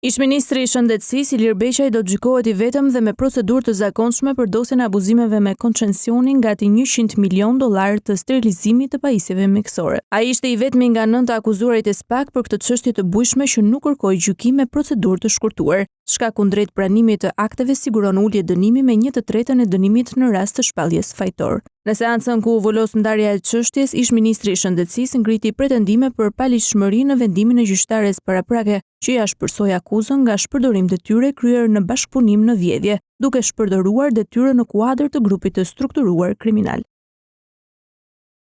Ish-ministri i Shëndetësisë Ilir Beqaj do të gjykohet i vetëm dhe me procedurë të zakonshme për dosjen e abuzimeve me koncesionin gati $100 milion të sterilizimit të pajisjeve mjekësore. Ai ishte i vetmi nga 9 akuzuarit e SPAK për këtë çështje të bujshme që nuk kërkoi gjykim me procedurë të shkurtuar. Shka kundrejt pranimit të akteve siguron ulje dënimi me 1/3 e dënimit në rast të shpalljes fajtor. Në seancën ku u volos ndarja e çështjes, ish-ministri i Shëndetësisë ngriti pretendime për paligjshmëri në vendimin e gjyqtares paraprake, që ja shpërsoi akuzën nga shpërdorim detyre kryer në bashkëpunim në vjedhje, duke shpërdoruar detyre në kuadër të grupit të strukturuar kriminal.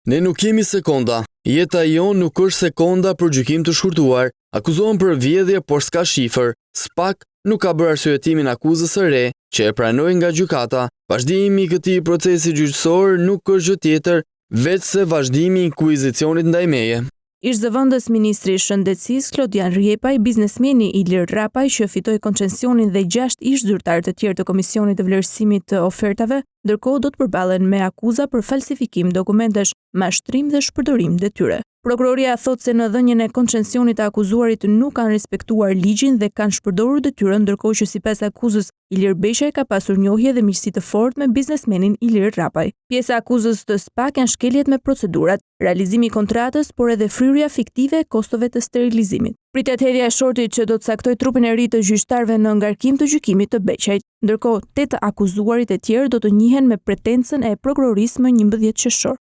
Ne nuk kemi sekonda. Jeta jon nuk është sekonda për gjykim të shkurtuar. Akuzohen për vjedhje, por s'ka shifër. SPAK nuk ka bërë arsyetimin akuzës së re, që e pranoi nga gjykata. Vazhdimi i këtij procesi gjyqësor nuk është gjë tjetër veçse vazhdimi i inkuizicionit ndaj meje. Ish zëvendës ministri i Shëndetësisë Klodian Rjepaj, biznesmeni Ilir Rapaj që fitoi koncesionin dhe 6 ish zyrtarë të tjerë të Komisionit të Vlerësimit të Ofertave, ndërkohë do të përballen me akuza për falsifikim dokumentesh, mashtrim dhe shpërdorim detyre. Prokuroria thotë se në dhënien e koncesionit të akuzuarit nuk kanë respektuar ligjin dhe kanë shpërdorur detyrën, ndërkohë që sipas akuzës Ilir Beqaj ka pasur njohje dhe miqësi të fortë me biznesmenin Ilir Rapaj. Pjesa e akuzës të SPAK janë shkeljet me procedurat, realizimi i kontratës, por edhe fryrja fiktive e kostove të sterilizimit. Pritet hedhja e shortit që do të caktoj trupin e ri të gjyqtarëve në ngarkim të gjykimit të Beqajt, ndërkohë 8 akuzuarit e tjerë do të njihen me pretencën e prokurorisë më 11 qershor.